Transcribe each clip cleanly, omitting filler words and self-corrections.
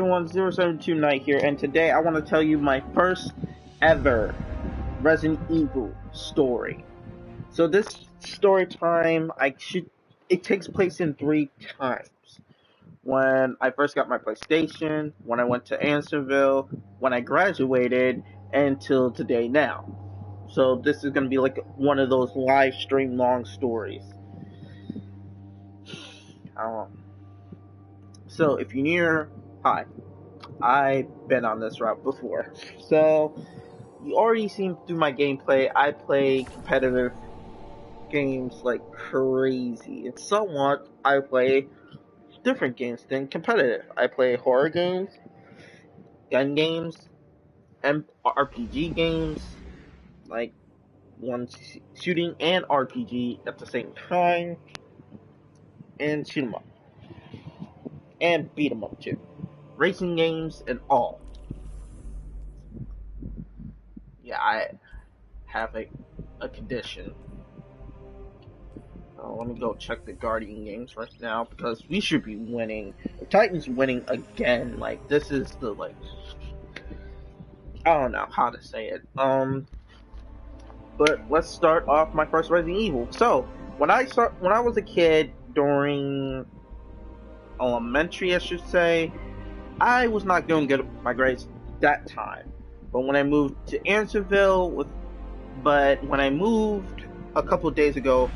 everyone, 072 Knight here, and today I want to tell you my first ever Resident Evil story. So this story time, it takes place in 3 times. When I first got my PlayStation, when I went to Andersonville, when I graduated, until today now. So this is going to be like one of those live stream long stories. So if you're new, hi. I've been on this route before. So, you already seen through my gameplay, I play competitive games like crazy. And somewhat, I play different games than competitive. I play horror games, gun games, and RPG games, like one shooting and RPG at the same time, and shoot 'em up. And beat 'em up too. Racing games and all. Yeah, I have a condition. Let me go check the Guardian games right now because we should be winning. The Titans winning again. Like this is the I don't know how to say it. But let's start off my first Resident Evil. So when I was a kid during elementary, I should say, I was not doing good with my grades that time. But when I moved to Andersonville when I moved a couple of days ago,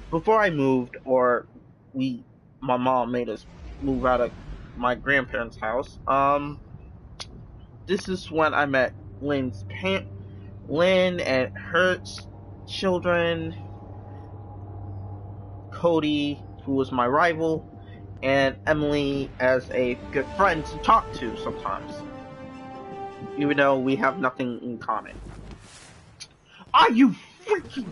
before I moved, my mom made us move out of my grandparents' house. This is when I met Lynn and her children, Cody, who was my rival, and Emily as a good friend to talk to sometimes, even though we have nothing in common. Are you freaking?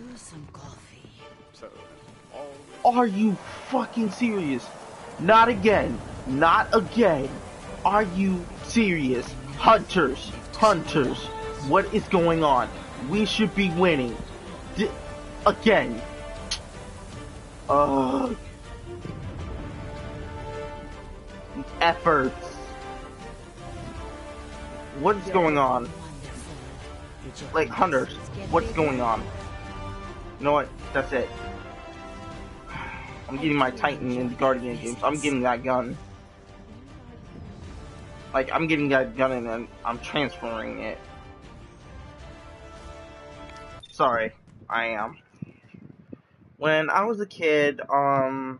Are you fucking serious? Not again. Not again. Are you serious? Hunters. What is going on? We should be winning. Again. Efforts. What's going on? Like, Hunters, what's going on? You know what? That's it. I'm getting my Titan in the Guardian games. I'm getting that gun. Like, I'm getting that gun and then I'm transferring it. Sorry, I am. When I was a kid, my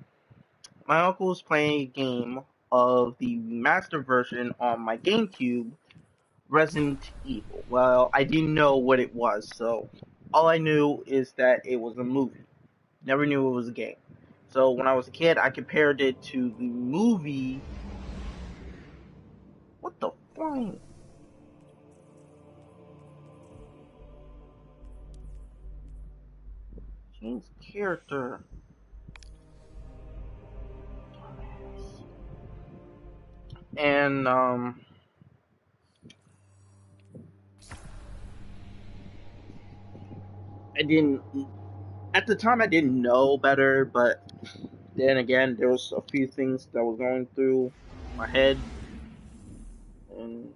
uncle was playing a game of the master version on my GameCube, Resident Evil. Well, I didn't know what it was, so all I knew is that it was a movie. Never knew it was a game. So when I was a kid, I compared it to the movie. What the fuck? Change character. And at the time I didn't know better, but then again, there was a few things that were going through my head, and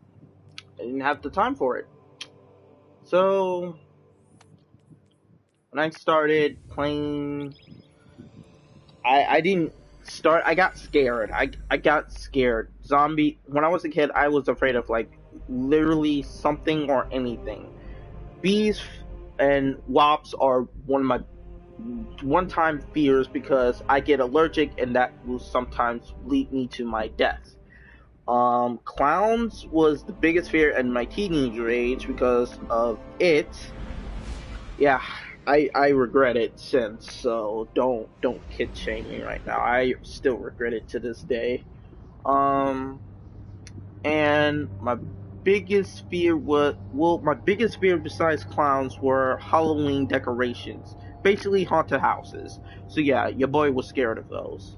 I didn't have the time for it. So when I started playing, I didn't start. I got scared. I got scared. When I was a kid, I was afraid of like literally something or anything. Bees and wasps are one of my one-time fears because I get allergic and that will sometimes lead me to my death. Clowns was the biggest fear in my teenager age because of it. Yeah, I regret it since, so don't kid shame me right now. I still regret it to this day. And my biggest fear besides clowns were Halloween decorations. Basically haunted houses. So yeah, your boy was scared of those.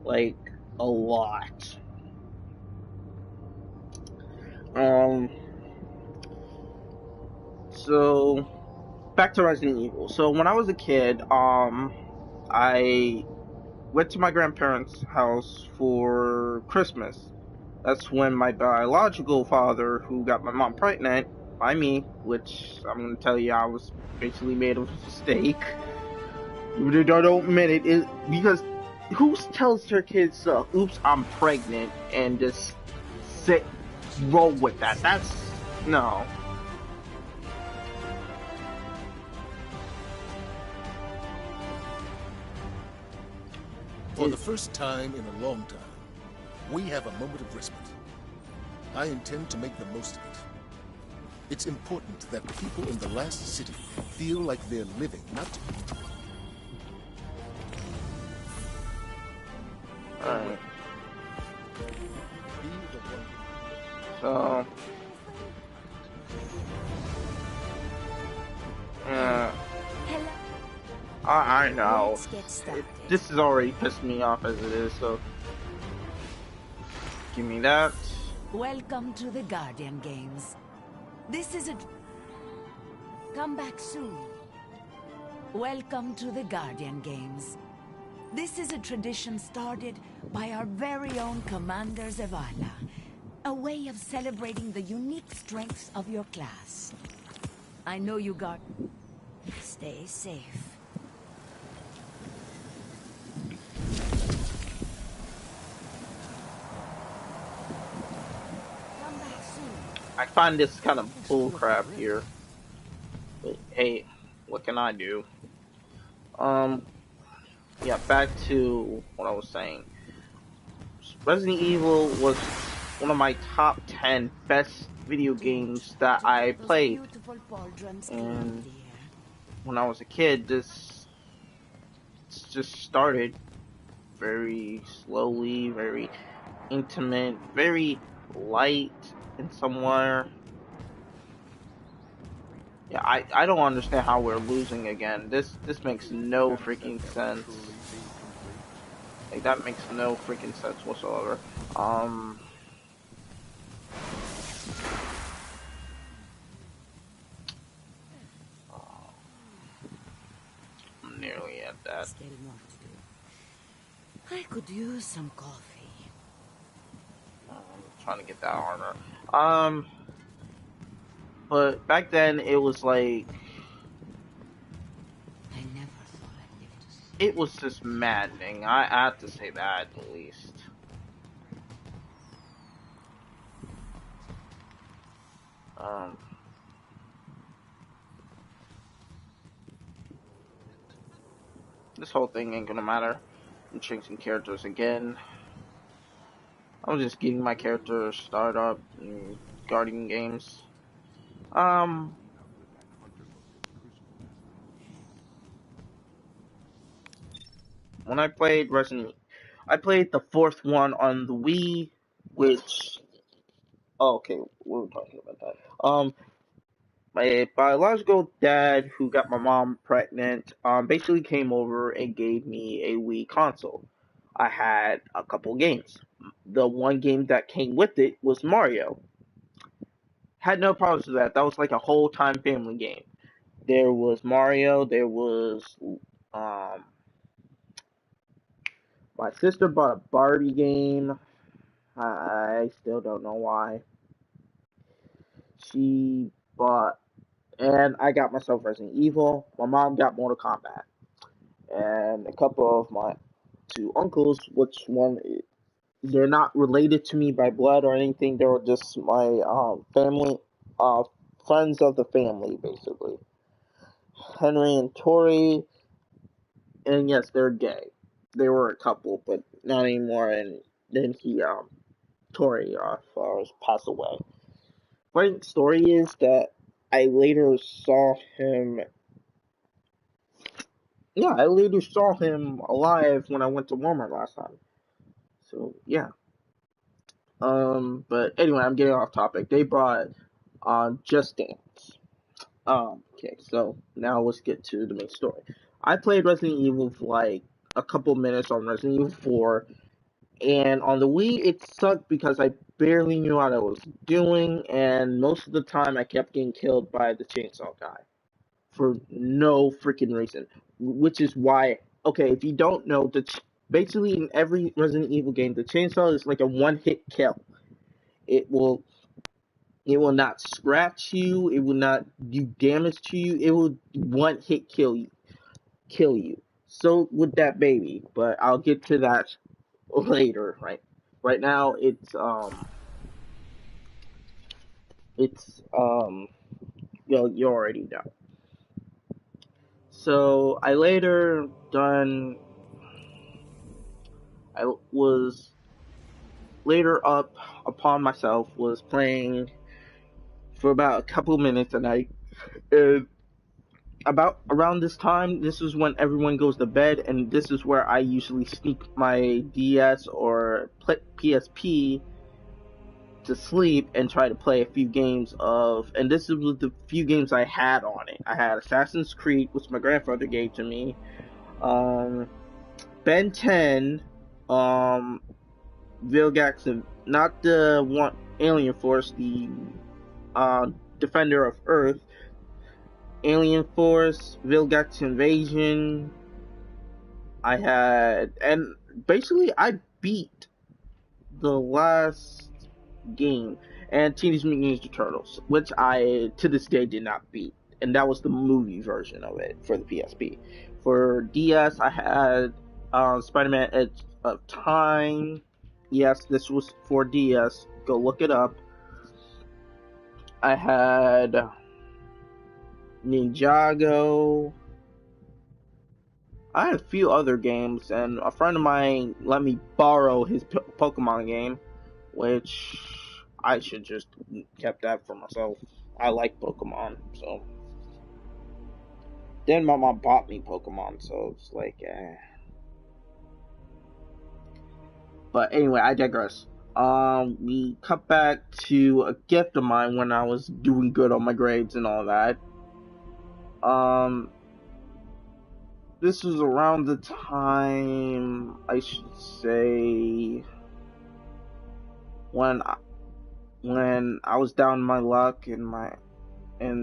Like, a lot. So back to Resident Evil. So when I was a kid, I went to my grandparents' house for Christmas. That's when my biological father, who got my mom pregnant by me, which I'm gonna tell you, I was basically made a mistake. I don't admit it, because who tells their kids, "Oops, I'm pregnant," and just roll with that? That's no. For the first time in a long time, we have a moment of respite. I intend to make the most of it. It's important that people in the last city feel like they're living, not... Alright. So... I know. This has already pissed me off as it is, so... Give me that. Welcome to the Guardian Games. This is a... Come back soon. Welcome to the Guardian Games. This is a tradition started by our very own Commander Zavala. A way of celebrating the unique strengths of your class. I know you got... Stay safe. I find this kind of bullcrap here. But hey, what can I do? Yeah, back to what I was saying. Resident Evil was one of my top 10 best video games that I played. And when I was a kid, this just started very slowly, very intimate, very light and somewhere. Yeah, I don't understand how we're losing again. This makes no freaking sense. Like, that makes no freaking sense whatsoever. I'm nearly at that. I could use some coffee. I'm trying to get that armor. But back then it was like... I never thought I'd live to see. It was just maddening. I have to say that, at least. This whole thing ain't gonna matter. I'm changing characters again. I'm just getting my character started up in Guardian games. When I played I played the fourth one on the Wii, which... Oh, okay, we were talking about that. My biological dad, who got my mom pregnant, basically came over and gave me a Wii console. I had a couple games. The one game that came with it was Mario. Had no problems with that. That was like a whole time family game. There was Mario. There was my sister bought a Barbie game. I still don't know why. She bought, and I got myself Resident Evil. My mom got Mortal Kombat, and a couple of my two uncles, which one, they're not related to me by blood or anything. They were just my family, friends of the family, basically. Henry and Tori, and yes, they're gay. They were a couple, but not anymore. And then Tori, passed away. Funny story is that I later saw him. Yeah, I later saw him alive when I went to Walmart last time. So yeah. But anyway, I'm getting off topic. They brought Just Dance. Okay, so now let's get to the main story. I played Resident Evil for like a couple minutes on Resident Evil 4, and on the Wii it sucked because I barely knew what I was doing, and most of the time I kept getting killed by the chainsaw guy for no freaking reason. Which is why, okay, if you don't know, basically in every Resident Evil game, the chainsaw is like a one-hit kill. It will not scratch you. It will not do damage to you. It will one hit kill you. Kill you. So with that baby, but I'll get to that later. Right now, it's you already know. So I later done. I was later up upon myself was playing for about a couple minutes a night. And about around this time, this is when everyone goes to bed, and this is where I usually sneak my DS or PSP to sleep and try to play a few games of. And this was the few games I had on it. I had Assassin's Creed, which my grandfather gave to me. Ben 10, Vilgax, not the one Alien Force, the Defender of Earth, Alien Force, Vilgax Invasion. I had, and basically I beat the last game, and Teenage Mutant Ninja Turtles, which I to this day did not beat, and that was the movie version of it for the PSP. For DS, I had Spider-Man: Edge of Time. Yes, this was for DS. Go look it up. I had Ninjago. I had a few other games, and a friend of mine let me borrow his Pokemon game, which I should just kept that for myself. I like Pokemon, so. Then my mom bought me Pokemon, so it's like, eh. But anyway, I digress. We cut back to a gift of mine when I was doing good on my grades and all that. This was around the time, I should say, when I was down in my luck and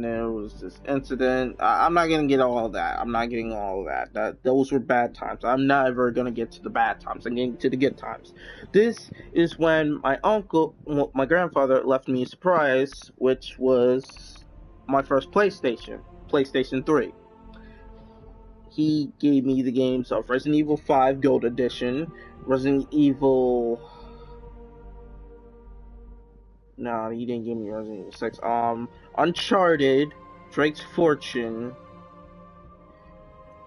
there was this incident. I'm not gonna get all of that. I'm not getting all of that. Those were bad times. I'm never gonna get to the bad times. I'm getting to the good times. This is when my grandfather left me a surprise, which was my first PlayStation 3. He gave me the games of Resident Evil 5 Gold Edition, Resident Evil. No, he didn't give me Resident Evil 6. Uncharted, Drake's Fortune.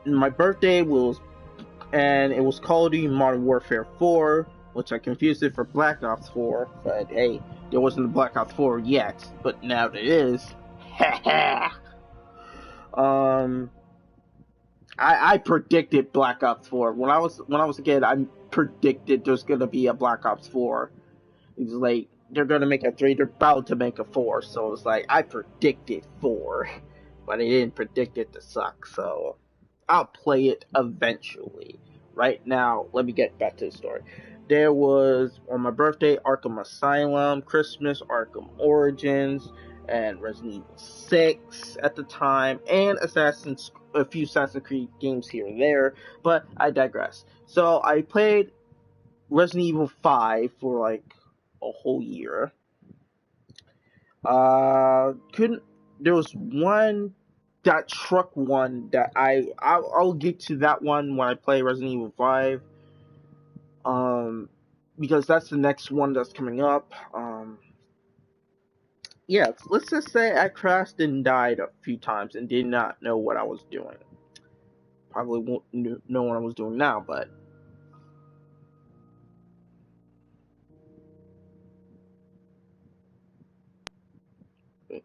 My birthday was, and it was Call of Duty Modern Warfare 4, which I confused it for Black Ops 4, but hey, there wasn't a Black Ops 4 yet, but now there is. I predicted Black Ops 4 when I was a kid. I predicted there's gonna be a Black Ops 4. It's like they're gonna make a 3. They're about to make a 4. So it's like I predicted 4, but I didn't predict it to suck. So I'll play it eventually. Right now, let me get back to the story. There was on my birthday Arkham Asylum, Christmas Arkham Origins, and Resident Evil 6 at the time, and a few Assassin's Creed games here and there, but I digress. So I played Resident Evil 5 for like a whole year. There was one, that truck one that I'll get to that one when I play Resident Evil 5. Because that's the next one that's coming up. Yeah, let's just say I crashed and died a few times and did not know what I was doing. Probably won't know what I was doing now, but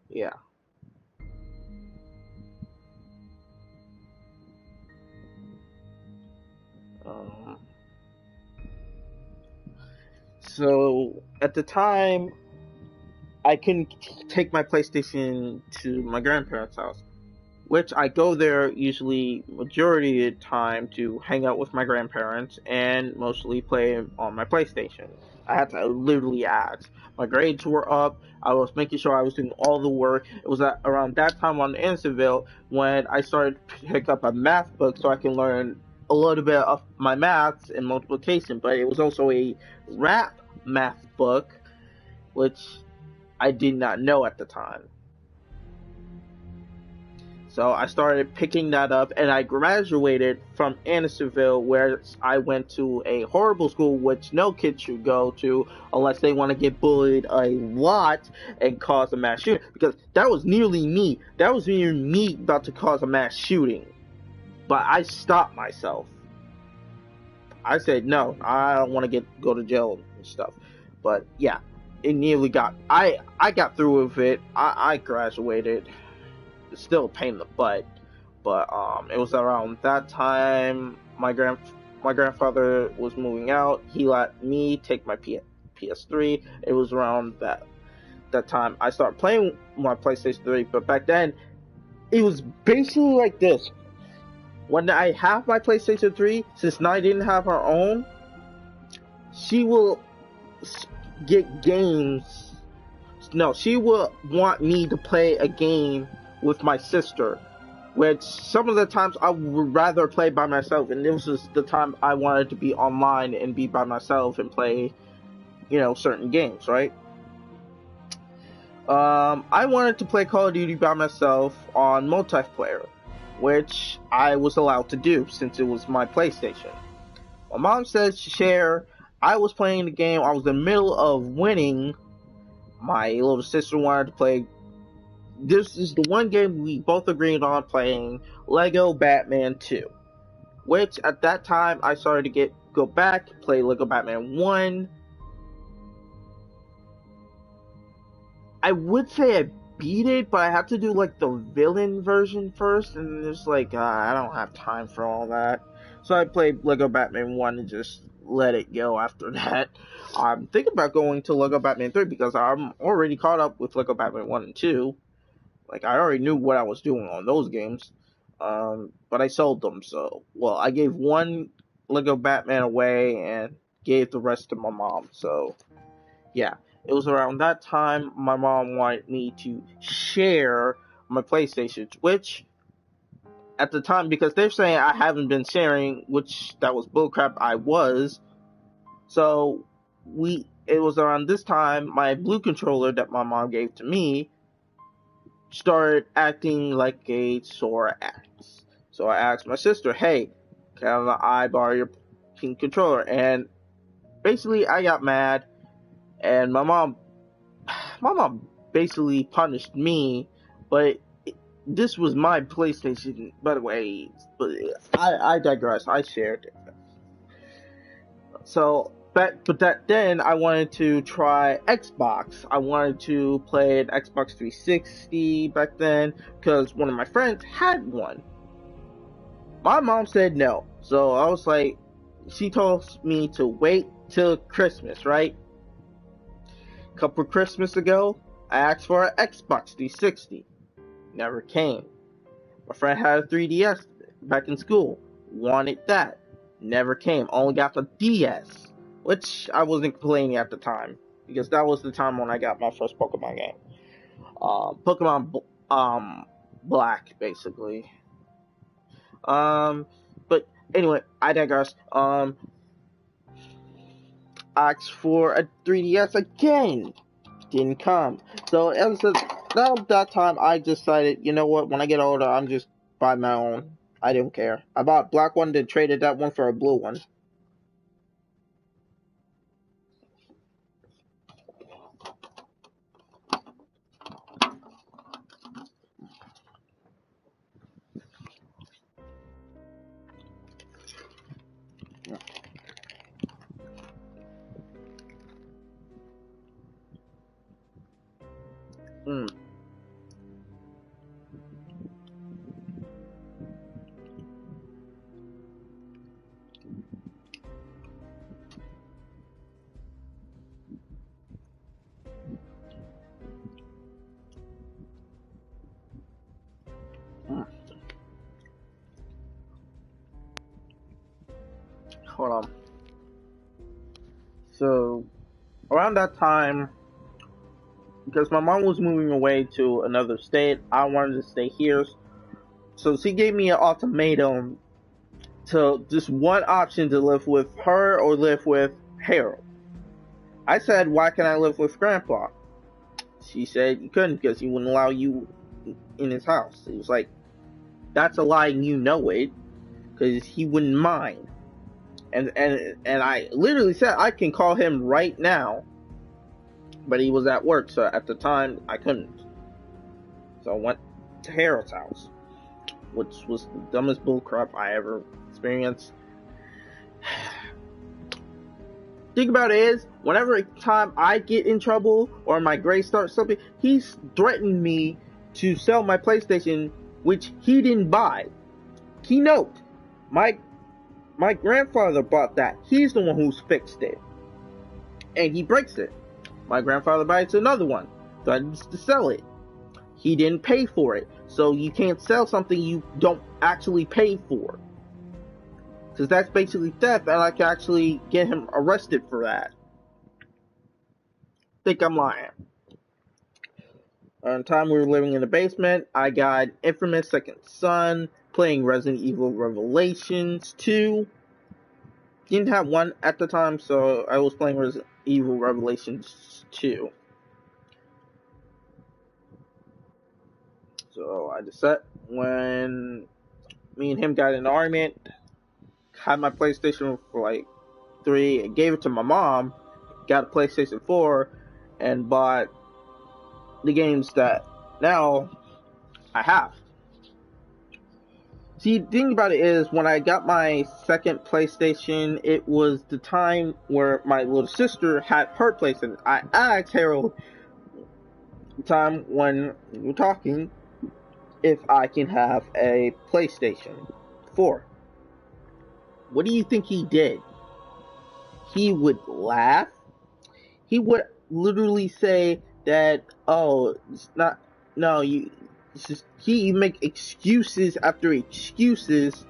yeah. So at the time, I couldn't take my PlayStation to my grandparents' house, which I go there usually majority of the time to hang out with my grandparents and mostly play on my PlayStation. I had to literally ask. My grades were up. I was making sure I was doing all the work. It was around that time on Ansonville when I started to pick up a math book so I can learn a little bit of my maths and multiplication. But it was also a rap math book, which I did not know at the time. So I started picking that up, and I graduated from Andersonville, where I went to a horrible school which no kid should go to unless they want to get bullied a lot and cause a mass shooting. Because that was nearly me. That was near me about to cause a mass shooting. But I stopped myself. I said, no, I don't want to go to jail and stuff. But yeah, it nearly got, I got through with it. I graduated. It's still a pain in the butt, but it was around that time my grandfather was moving out. He let me take my PS3. It was around that time I started playing my PlayStation 3, but back then it was basically like this. When I have my PlayStation 3, since Nai didn't have her own, she will get games. No, she will want me to play a game with my sister, which some of the times I would rather play by myself, and this was the time I wanted to be online and be by myself and play, certain games, right? I wanted to play Call of Duty by myself on multiplayer, which I was allowed to do since it was my PlayStation. My mom said share. I was playing the game. I was in the middle of winning. My little sister wanted to play. This is the one game we both agreed on playing, Lego Batman 2. Which at that time I started to go back, play Lego Batman 1. I would say I beat it, but I had to do like the villain version first, and it's like I don't have time for all that. So I played Lego Batman 1 and just let it go after that. I'm thinking about going to Lego Batman 3 because I'm already caught up with Lego Batman 1 and 2. Like, I already knew what I was doing on those games. But I sold them, so... Well, I gave one Lego Batman away and gave the rest to my mom, so... Yeah. It was around that time my mom wanted me to share my PlayStations, which... At the time, because they're saying I haven't been sharing, which that was bullcrap, I was. So, it was around this time my blue controller that my mom gave to me started acting like a sore axe. So I asked my sister, hey, can I borrow your pink controller? And basically I got mad, and my mom basically punished me, but this was my PlayStation, by the way, but I digress, I shared it. So, but then I wanted to try Xbox. I wanted to play an Xbox 360 back then because one of my friends had one. My mom said no, so I was like, she told me to wait till Christmas, right? A couple of Christmas ago, I asked for an Xbox 360. Never came. My friend had a 3DS back in school. Wanted that. Never came. Only got the DS. Which I wasn't complaining at the time, because that was the time when I got my first Pokemon game. Pokemon Black, basically. But anyway, I digress. Asked for a 3DS again. Didn't come. So ever since that time, I decided, you know what? When I get older, I'm just buy my own. I didn't care. I bought a black one, then traded that one for a blue one. Mm. Mm. Hold on. So, around that time, because my mom was moving away to another state, I wanted to stay here. So she gave me an ultimatum to just one option to live with her or live with Harold. I said, why can I live with Grandpa? She said you couldn't because he wouldn't allow you in his house. It was like, that's a lie and you know it, because he wouldn't mind. And I literally said I can call him right now, but he was at work, so at the time I couldn't. So I went to Harold's house, which was the dumbest bullcrap I ever experienced. Think about it is, whenever time I get in trouble or my grades start slipping, he's threatened me to sell my PlayStation, which he didn't buy. Keynote, my grandfather bought that. He's the one who's fixed it, and he breaks it. My grandfather buys another one, threatens to sell it. He didn't pay for it, so you can't sell something you don't actually pay for. Because that's basically theft, and I can actually get him arrested for that. Think I'm lying. On time we were living in the basement, I got Infamous Second Son, playing Resident Evil Revelations 2. Didn't have 1 at the time, so I was playing Resident Evil Revelations 2. So I decided, when me and him got in an argument, had my PlayStation for like 3, and gave it to my mom, got a PlayStation 4, and bought the games that now I have. See, the thing about it is, when I got my second PlayStation, it was the time where my little sister had her PlayStation. I asked Harold, the time when we were talking, if I can have a PlayStation 4. What do you think he did? He would laugh. He would literally say that, oh, it's not, no, you make excuses after excuses,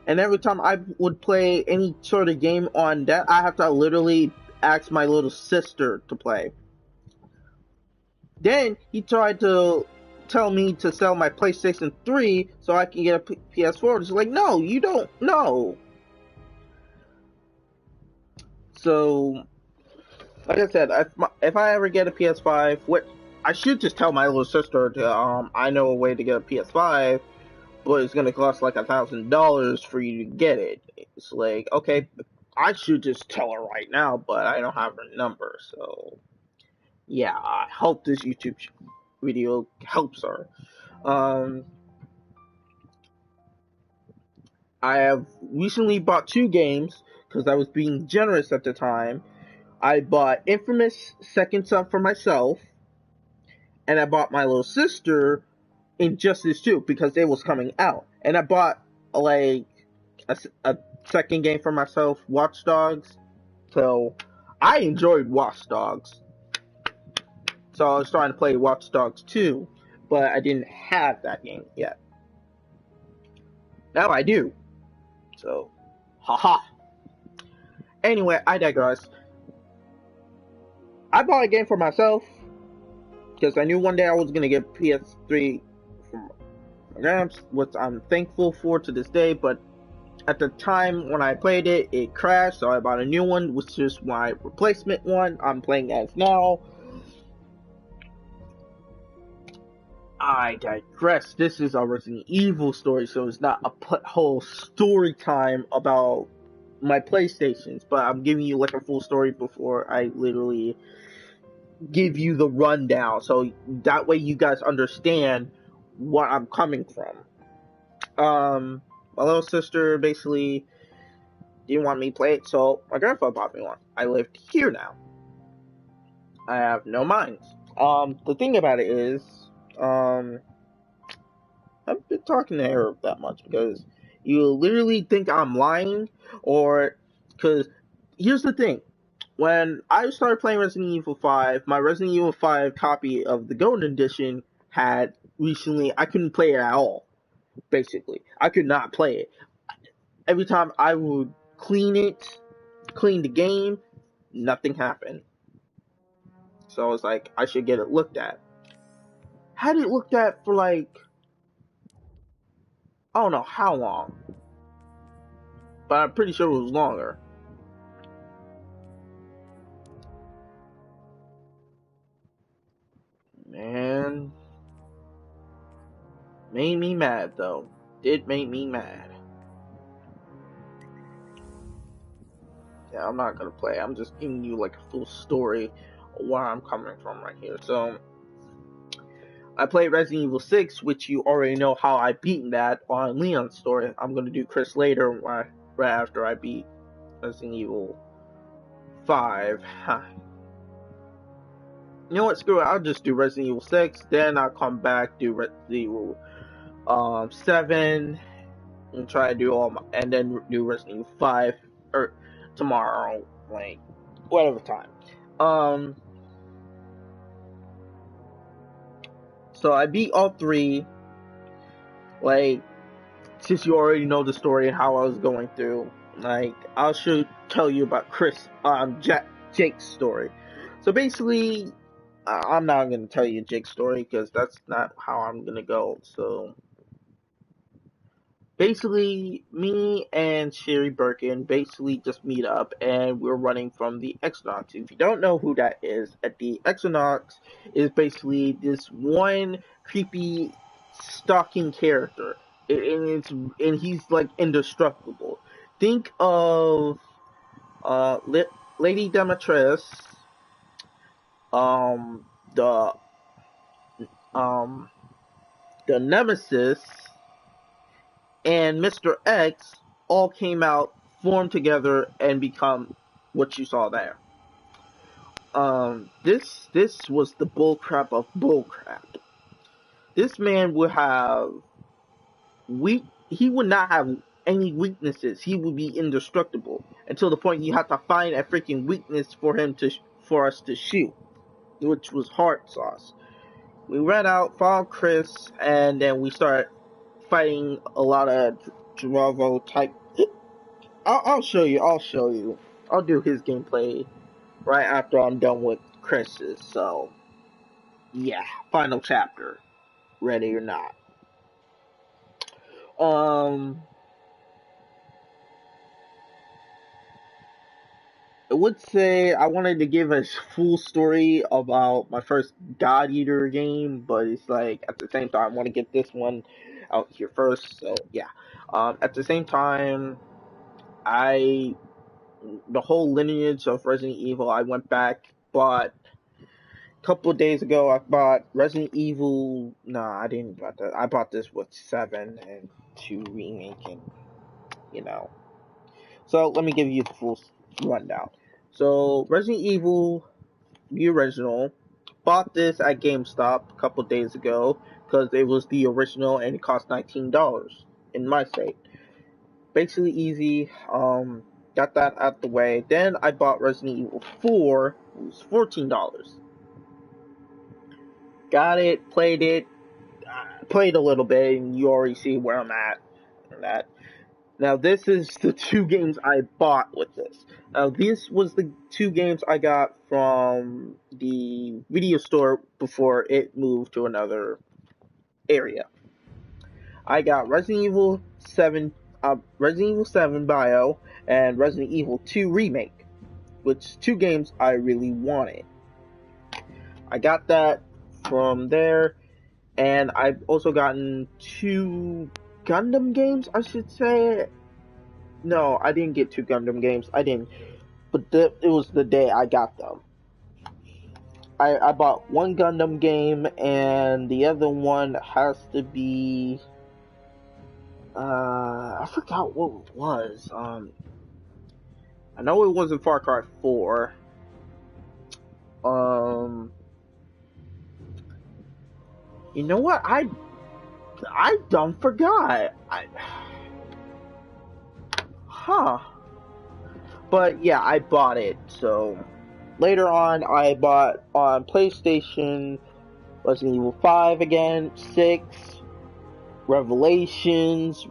and every time I would play any sort of game on that, I have to literally ask my little sister to play. Then he tried to tell me to sell my PlayStation 3 so I can get a PS4. It's like, no, you don't know. So, like I said, if I ever get a PS5, I should just tell my little sister to, I know a way to get a PS5, but it's gonna cost like $1,000 for you to get it. It's like, okay, I should just tell her right now, but I don't have her number, so yeah, I hope this YouTube video helps her. I have recently bought 2 games, because I was being generous at the time. I bought Infamous Second Son for myself, and I bought my little sister Injustice 2 because it was coming out. And I bought like a second game for myself, Watch Dogs. So I enjoyed Watch Dogs. So I was trying to play Watch Dogs 2, but I didn't have that game yet. Now I do. So, haha. Anyway, I digress. I bought a game for myself because I knew one day I was gonna get PS3 from my parents, which I'm thankful for to this day. But at the time when I played it, it crashed, so I bought a new one, which is my replacement one I'm playing as now. I digress. This is a Resident Evil story, so it's not a whole story time about my PlayStations, but I'm giving you like a full story before I literally give you the rundown, so that way you guys understand what I'm coming from. My little sister basically didn't want me to play it, so my grandfather bought me one. I live here now. I have no minds. The thing about it is, I haven't been talking to her that much because you literally think I'm lying, or because here's the thing. When I started playing Resident Evil 5, my Resident Evil 5 copy of the Golden Edition had recently, I couldn't play it at all, basically. I could not play it. Every time I would clean the game, nothing happened. So I was like, I should get it looked at. Had it looked at for like, I don't know how long, but I'm pretty sure it was longer. Made me mad though. Did make me mad. Yeah, I'm not gonna play. I'm just giving you like a full story of where I'm coming from right here. So I played Resident Evil 6, which you already know how I beat that on Leon's story. I'm gonna do Chris later, right after I beat Resident Evil 5. You know what? Screw it. I'll just do Resident Evil 6. Then I'll come back, do Resident Evil 7, and try to do and then do Resident Evil 5 or tomorrow, like whatever time. So I beat all 3. Like, since you already know the story and how I was going through, like I should tell you about Jake's story. So basically, I'm not gonna tell you Jake's story because that's not how I'm gonna go. So basically, me and Sherry Birkin basically just meet up and we're running from the Equinox. If you don't know who that is, at the Equinox is basically this one creepy stalking character. And he's like indestructible. Think of Lady Demetrius, um the um the Nemesis, and Mr. X all came out, formed together, and become what you saw there. This was the bullcrap of bullcrap. This man would have he would not have any weaknesses. He would be indestructible until the point you have to find a freaking weakness for us to shoot, which was heart sauce. We ran out, found Chris, and then we started fighting a lot of Dravo type. I'll show you. I'll do his gameplay right after I'm done with Chris's. So, yeah, final chapter. Ready or not. I would say I wanted to give a full story about my first God Eater game, but it's like at the same time I want to get this one out here first. So yeah. At the same time, the whole lineage of Resident Evil, I went back, bought a couple of days ago. I bought Resident Evil. No, I didn't buy that. I bought this with 7 and 2 remake, and you know. So let me give you the full rundown. So Resident Evil, the original, bought this at GameStop a couple days ago because it was the original and it cost $19 in my state. Basically easy. Got that out the way. Then I bought Resident Evil 4. It was $14. Got it, played a little bit, and you already see where I'm at. That. Now, this is the 2 games I bought with this. Now, this was the 2 games I got from the video store before it moved to another area. I got Resident Evil 7 Bio, and Resident Evil 2 Remake, which 2 games I really wanted. I got that from there, and I've also gotten 2 Gundam games, I should say. No, I didn't get 2 Gundam games. I didn't. But it was the day I got them. I bought 1 Gundam game, and the other one has to be... I forgot what it was. I know it wasn't Far Cry 4. You know what? I done forgot. But yeah, I bought it. So later on, I bought on PlayStation Resident Evil 5 again, 6, Revelations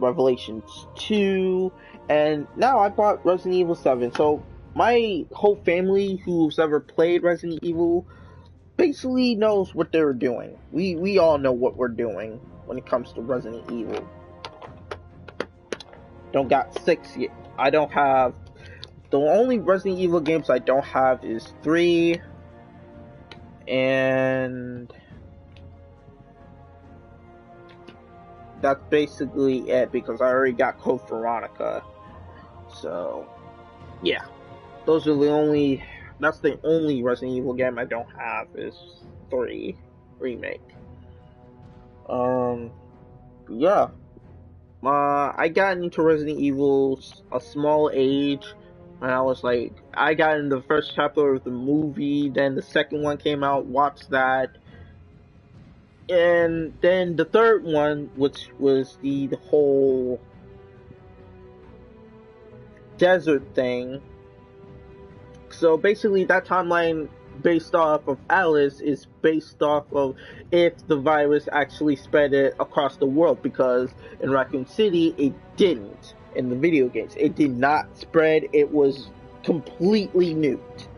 2, and now I bought Resident Evil 7. So my whole family who's ever played Resident Evil basically knows what they're doing. We all know what we're doing when it comes to Resident Evil. Don't got 6 yet. I don't have... The only Resident Evil games I don't have is 3 and that's basically it because I already got Code Veronica. So yeah, those are the only. That's the only Resident Evil game I don't have is 3 remake. Yeah. I got into Resident Evil a small age, and I was like, I got into the first chapter of the movie, then the second one came out, watched that, and then the third one, which was the whole desert thing. So basically, that timeline based off of Alice is based off of if the virus actually spread it across the world, because in Raccoon City it didn't. In the video games it did not spread, it was completely nuked.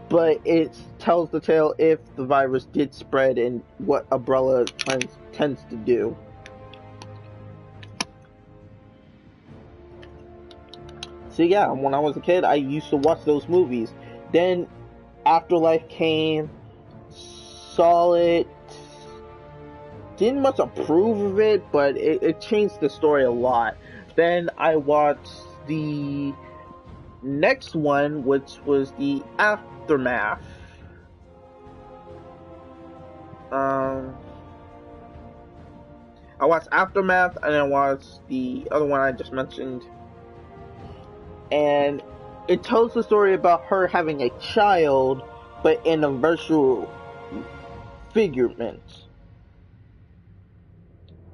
But it tells the tale if the virus did spread and what Umbrella tends to do. So yeah, when I was a kid I used to watch those movies. Then Afterlife came, saw it, didn't much approve of it, but it changed the story a lot. Then I watched the next one, which was the Aftermath. I watched Aftermath, and I watched the other one I just mentioned. And it tells the story about her having a child, but in a virtual figurement.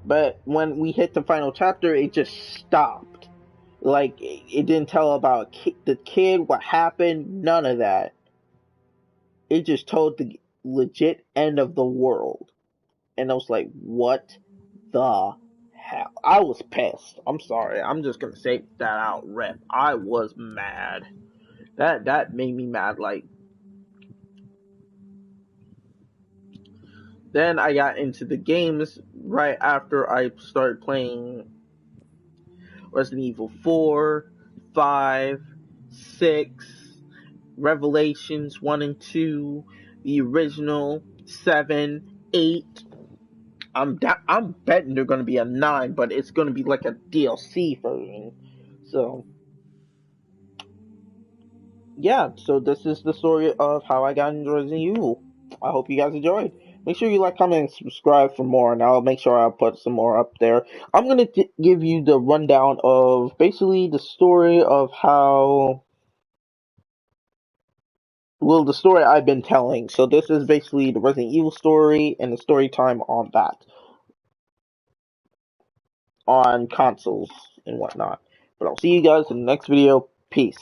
But when we hit the final chapter, it just stopped. Like, it didn't tell about the kid, what happened, none of that. It just told the legit end of the world. And I was like, what the hell? I was pissed. I'm sorry. I'm just gonna say that out rip. I was mad. That made me mad. Like, then I got into the games right after I started playing Resident Evil 4, 5, 6, Revelations 1 and 2, the original, 7, 8. I'm betting they're going to be a 9, but it's going to be like a DLC version. So, yeah, so this is the story of how I got into Resident Evil. I hope you guys enjoyed. Make sure you like, comment, and subscribe for more, and I'll make sure I'll put some more up there. I'm going to give you the rundown of basically the story of how, well, the story I've been telling. So this is basically the Resident Evil story and the story time on that, on consoles and whatnot. But I'll see you guys in the next video. Peace.